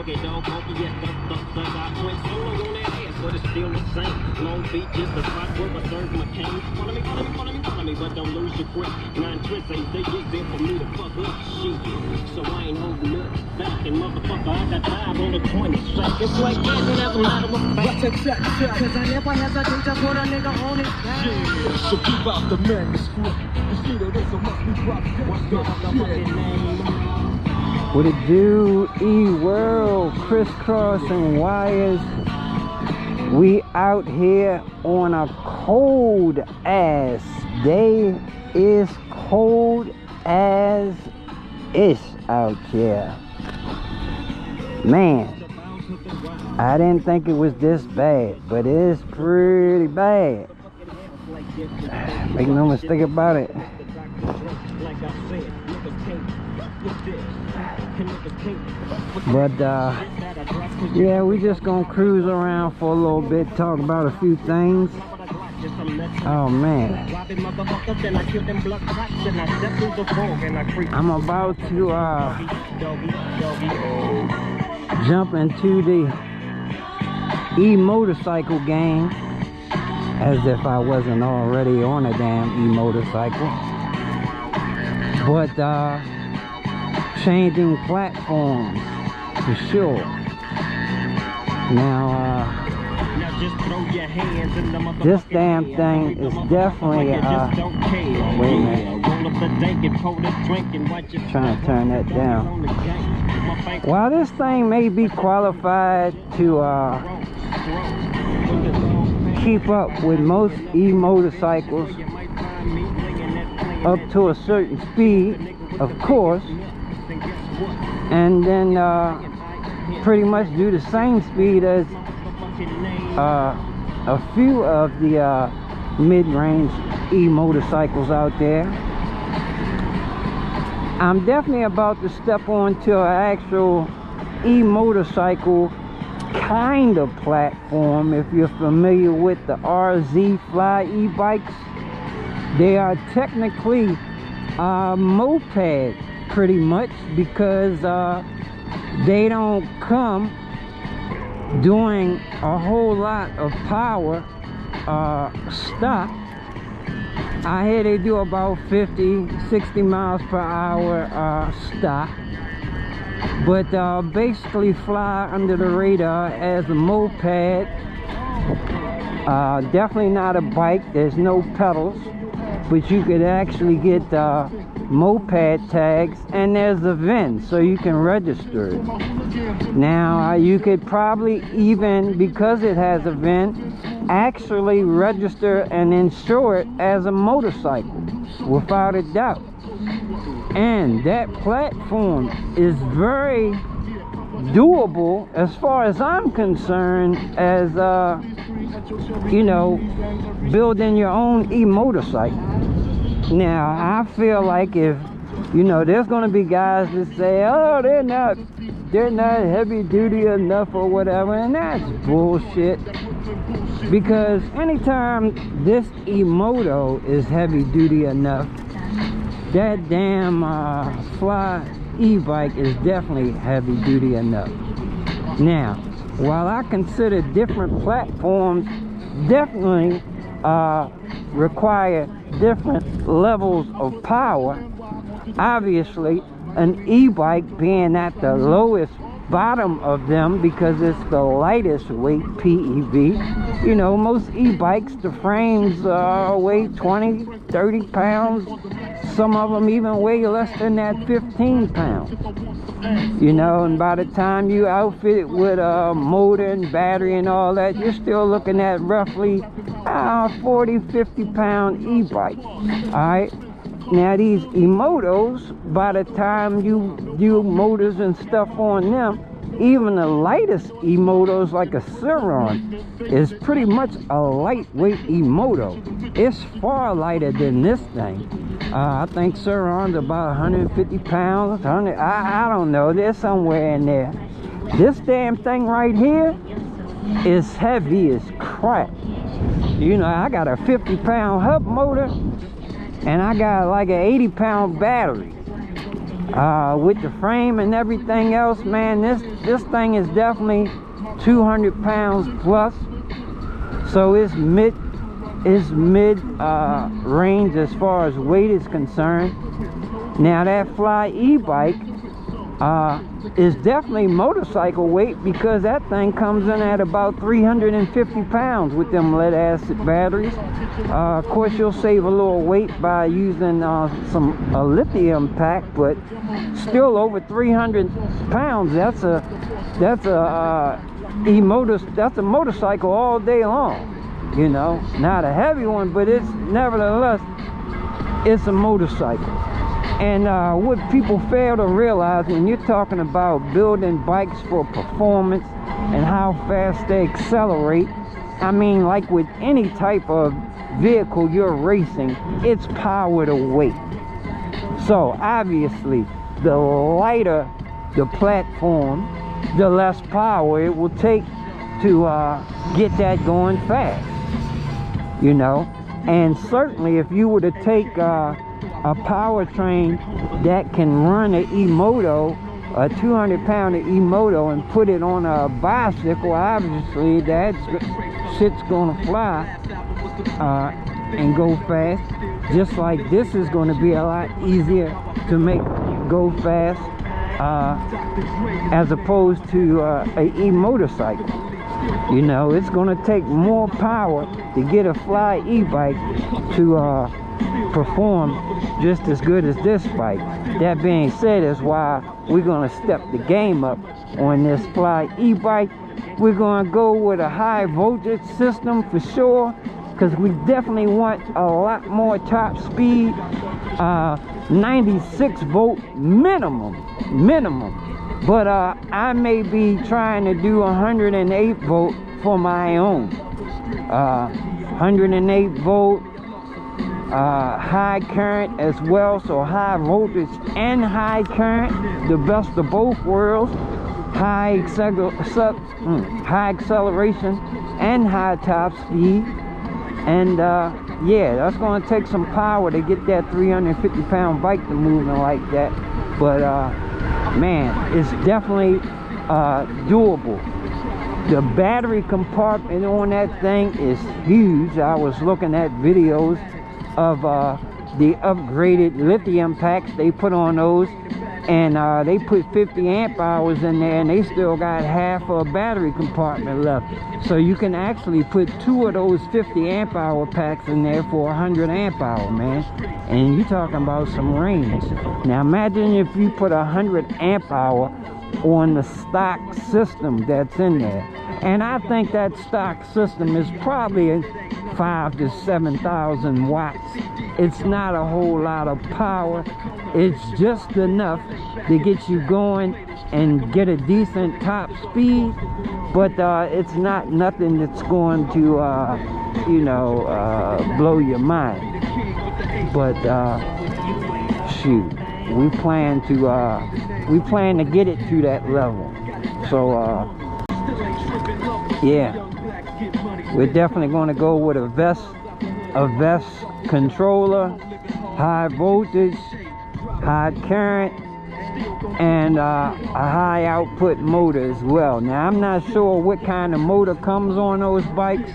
doggy dog, funky, yes, the I went solo on that ass, but it's still the same. Long Beach is the spot where I serve my cane. Follow me, but don't lose your grip. 9 twists ain't they just there for me to fuck up shit. So I ain't holding up back, and motherfucker, I got 5 on the 20 sack. It's like that, and as a matter of fact, cause I never hesitate to put a nigga on it. Yeah, so keep out the manuscript. You see that it's a must be dropped. What's the motherfucking name? What it do, E-World, crisscrossing wires. We out here on a cold ass day. It's cold as ish out here. Man, I didn't think it was this bad, but it's pretty bad. Make no mistake about it. But yeah, we just gonna cruise around for a little bit, talk about a few things. Oh man, I'm about to jump into the e-motorcycle game, as if I wasn't already on a damn e-motorcycle. But changing platforms for sure. Now this damn thing is definitely wait a minute, trying to turn that down. While this thing may be qualified to keep up with most e-motorcycles up to a certain speed, of course, and then pretty much do the same speed as a few of the mid-range e-motorcycles out there. I'm definitely about to step onto an actual e-motorcycle kind of platform. If you're familiar with the RZ Fly e-bikes, they are technically moped pretty much, because they don't come doing a whole lot of power stock. I hear they do about 50-60 miles per hour stock, but basically fly under the radar as a moped. Definitely not a bike. There's no pedals, but you could actually get moped tags, and there's a VIN, so you can register it. Now you could probably even, because it has a VIN, actually register and insure it as a motorcycle without a doubt. And that platform is very doable as far as I'm concerned, as you know, building your own e-motorcycle. Now I feel like, if you know, there's going to be guys that say, oh, they're not heavy duty enough or whatever, and that's bullshit, because anytime this Emoto is heavy duty enough, that damn Fly e-bike is definitely heavy duty enough. Now, while I consider different platforms definitely require different levels of power, obviously an e-bike being at the lowest bottom of them, because it's the lightest weight PEV. You know, most e-bikes, the frames weigh 20-30 pounds. Some of them even weigh less than that, 15 pounds. You know, and by the time you outfit it with a motor and battery and all that, you're still looking at roughly 40-50 pound e-bike. Alright, now these Emotos, by the time you do motors and stuff on them, even the lightest Emotos like a Ciron is pretty much a lightweight Emoto. It's far lighter than this thing. I think Ciron's about 150 pounds, I don't know, there's somewhere in there. This damn thing right here is heavy as crap. You know, I got a 50-pound hub motor, and I got like an 80-pound battery. With the frame and everything else, man, this thing is definitely 200 pounds plus, so it's mid range as far as weight is concerned. Now that Fly e-bike is definitely motorcycle weight, because that thing comes in at about 350 pounds with them lead acid batteries. Of course, you'll save a little weight by using a lithium pack, but still over 300 pounds. That's a motorcycle all day long. You know, not a heavy one, but it's nevertheless, it's a motorcycle. And what people fail to realize when you're talking about building bikes for performance and how fast they accelerate, I mean, like with any type of vehicle you're racing, it's power to weight. So obviously, the lighter the platform, the less power it will take to get that going fast. You know, and certainly if you were to take a powertrain that can run an Emoto, a 200-pounder Emoto, and put it on a bicycle, obviously that shit's gonna fly and go fast. Just like this is going to be a lot easier to make go fast as opposed to a e-motorcycle. You know, it's going to take more power to get a Fly e-bike to perform just as good as this bike. That being said, is why we're going to step the game up on this Fly e-bike. We're going to go with a high voltage system for sure, because we definitely want a lot more top speed. 96 volt minimum. But I may be trying to do 108 volt for my own. 108 volt high current as well, so high voltage and high current, the best of both worlds. High acceleration and high top speed. And yeah, that's going to take some power to get that 350-pound bike to moving like that. But man, it's definitely doable. The battery compartment on that thing is huge. I was looking at videos of the upgraded lithium packs they put on those, and they put 50 amp hours in there, and they still got half a battery compartment left. So you can actually put 2 of those 50 amp hour packs in there for 100 amp hour, man. And you're talking about some range. Now imagine if you put 100 amp hour on the stock system that's in there. And I think that stock system is probably 5,000 to 7,000 watts. It's not a whole lot of power. It's just enough to get you going and get a decent top speed, but it's not nothing that's going to you know, blow your mind. But shoot, we plan to get it to that level. So yeah, we're definitely going to go with a VESC controller, high voltage, high current, and a high output motor as well. Now I'm not sure what kind of motor comes on those bikes.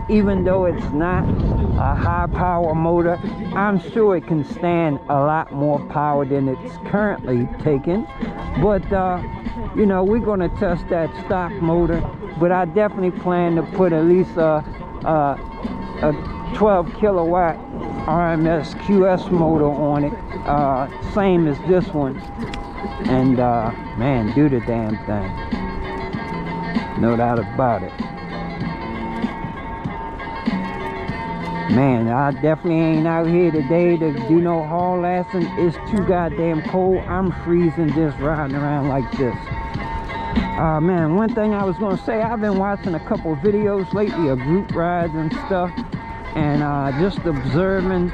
Even though it's not a high power motor, I'm sure it can stand a lot more power than it's currently taking. But you know, we're going to test that stock motor, but I definitely plan to put at least a 12 kilowatt RMS QS motor on it, same as this one, and man, do the damn thing, no doubt about it. Man, I definitely ain't out here today to do no haul assing. It's too goddamn cold. I'm freezing just riding around like this. Man, one thing I was going to say, I've been watching a couple videos lately of group rides and stuff, and just observing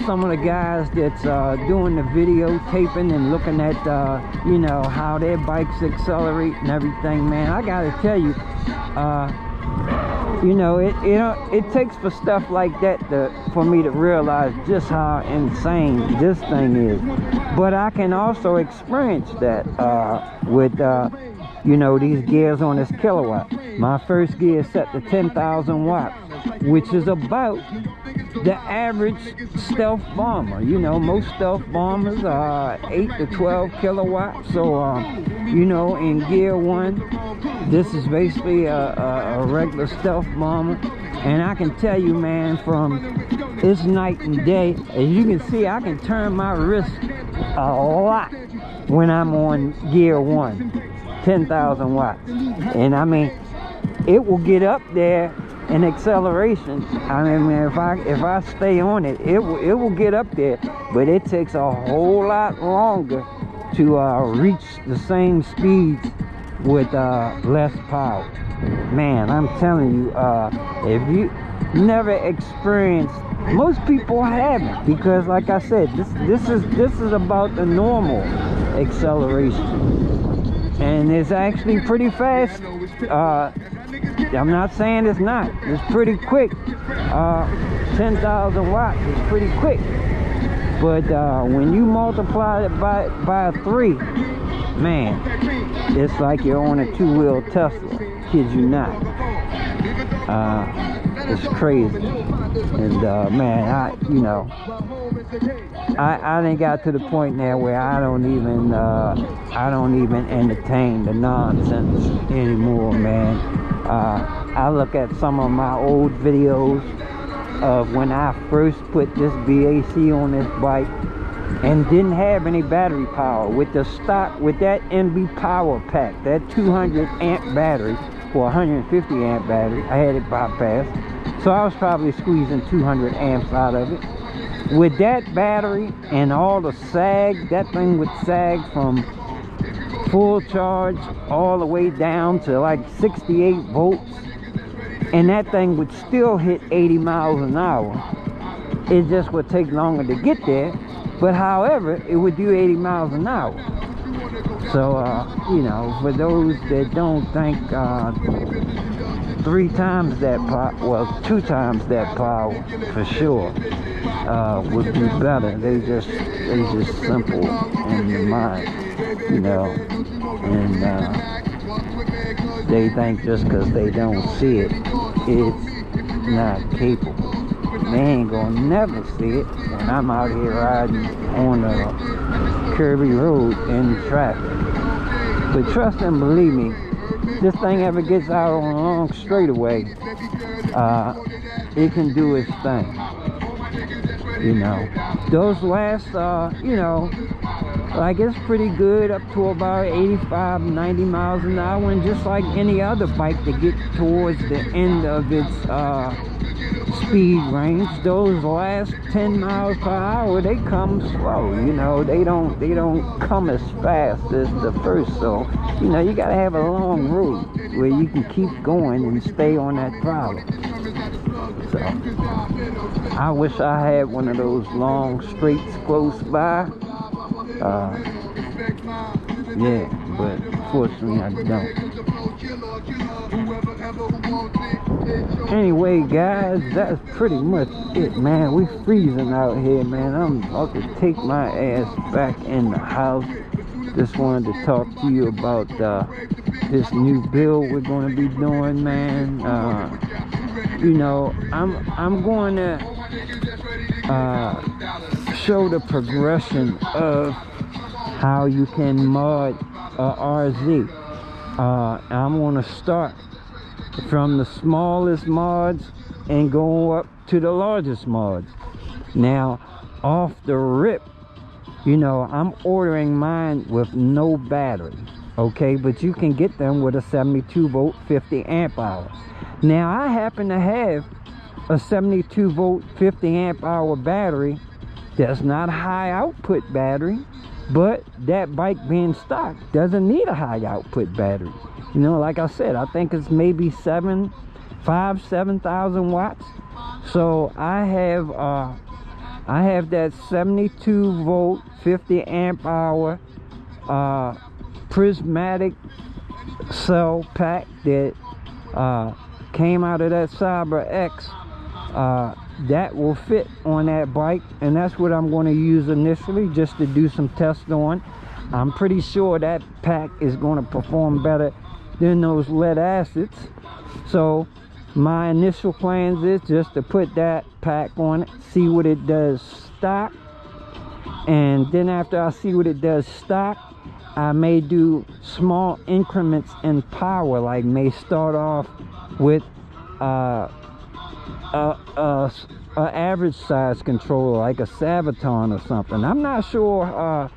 some of the guys that's doing the videotaping and looking at you know, how their bikes accelerate and everything. Man, I gotta tell you, you know, it takes for stuff like that for me to realize just how insane this thing is. But I can also experience that with you know, these gears on this kilowatt. My first gear is set to 10,000 watts, which is about the average stealth bomber. You know, most stealth bombers are 8 to 12 kilowatts. So you know, in gear 1, this is basically a regular stealth bomber. And I can tell you, man, from it's night and day. As you can see, I can turn my wrist a lot when I'm on gear 1, 10,000 watts. And I mean, it will get up there in acceleration. I mean, if I stay on it, it will get up there, but it takes a whole lot longer to reach the same speeds with less power. Man, I'm telling you, if you never experienced, most people haven't, because like I said, this is about the normal acceleration, and it's actually pretty fast. I'm not saying it's not. It's pretty quick. 10,000 watts is pretty quick. But when you multiply it by 3, man, it's like you're on a 2-wheel Tesla. Kid you not. It's crazy. And man, you know, I done got to the point now where I don't even entertain the nonsense anymore, man. I look at some of my old videos of when I first put this BAC on this bike and didn't have any battery power. With the stock, with that MB power pack, that 200 amp battery, or 150 amp battery, I had it bypassed, so I was probably squeezing 200 amps out of it. With that battery and all the sag, that thing would sag from full charge all the way down to like 68 volts, and that thing would still hit 80 miles an hour. It just would take longer to get there, but however, it would do 80 miles an hour. So you know, for those that don't think 3 times that power, well, 2 times that power for sure would be better. They just simple in their mind, you know, and they think just because they don't see it, it's not capable. They ain't gonna never see it when I'm out here riding on a curvy road in traffic. But trust and believe me, this thing ever gets out on a long straightaway, it can do its thing. You know, those last, you know, like it's pretty good up to about 85, 90 miles an hour, and just like any other bike to get towards the end of its speed range, those last 10 miles per hour, they come slow. You know, they don't come as fast as the first. So, you know, you gotta have a long road where you can keep going and stay on that throttle. So I wish I had one of those long straights close by. Yeah, but fortunately I don't. Anyway, guys, that's pretty much it, man. We freezing out here, man. I'm about to take my ass back in the house. Just wanted to talk to you about this new build we're going to be doing, man. You know, I'm going to show the progression of how you can mod a RZ. I'm going to start from the smallest mods and go up to the largest mods. Now, off the rip, you know, I'm ordering mine with no battery, okay? But you can get them with a 72 volt 50 amp hour. Now, I happen to have a 72 volt 50 amp hour battery that's not a high output battery, but that bike being stock doesn't need a high output battery. You know, like I said, I think it's maybe 7,000 watts. So I have that 72 volt 50 amp hour prismatic cell pack that came out of that Cyber X, that will fit on that bike, and that's what I'm going to use initially, just to do some tests on. I'm pretty sure that pack is going to perform better than those lead acids. So my initial plans is just to put that pack on it, see what it does stock, and then after I see what it does stock, I may do small increments in power, like may start off with a average size controller, like a Sabaton or something. I'm not sure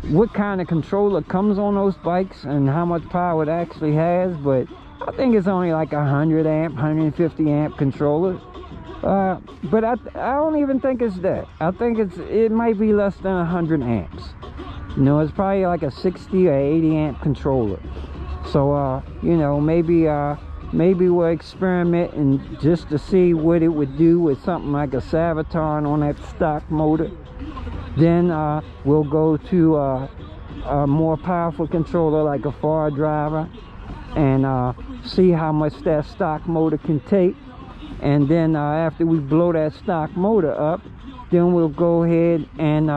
what kind of controller comes on those bikes and how much power it actually has, but I think it's only like 100 amp, 150 amp controller. But I don't even think it's that. I think it might be less than 100 amps. You know, it's probably like a 60 or 80 amp controller. So you know, maybe we'll experiment and just to see what it would do with something like a Sabaton on that stock motor. Then we'll go to a more powerful controller like a Far Driver, and see how much that stock motor can take. And then after we blow that stock motor up, then we'll go ahead and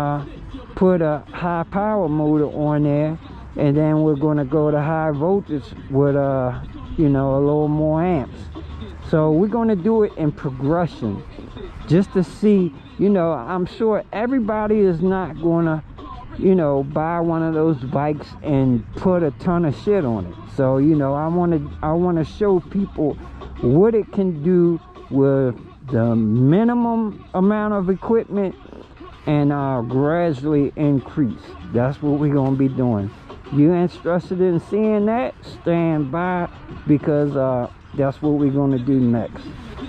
put a high power motor on there, and then we're going to go to high voltage with you know, a little more amps. So we're going to do it in progression, just to see. You know, I'm sure everybody is not going to, you know, buy one of those bikes and put a ton of shit on it. So, you know, I want to show people what it can do with the minimum amount of equipment, and gradually increase. That's what we're going to be doing. You interested in seeing that? Stand by, because that's what we're going to do next.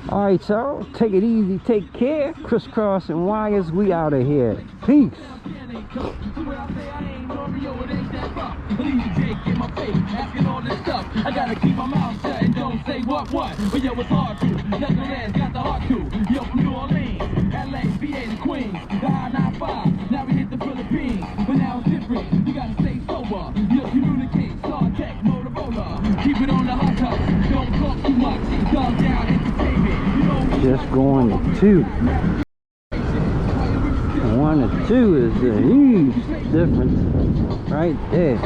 All right, y'all, take it easy, take care. Crisscross and wires, we out of here. Peace. I gotta keep my mouth shut and don't say what, but yo, it's hard to. Nevertheless, got the heart to. Yo, from New Orleans, LA, VA, the Queens, the high 95. Now we hit the Philippines, but now it's different. You gotta stay sober. You communicate, Star Tech, Motorola. Keep it on the hot top. Don't talk too much. Calm down, entertainment. You know, just going to 2. 1 to 2 is a huge difference right there.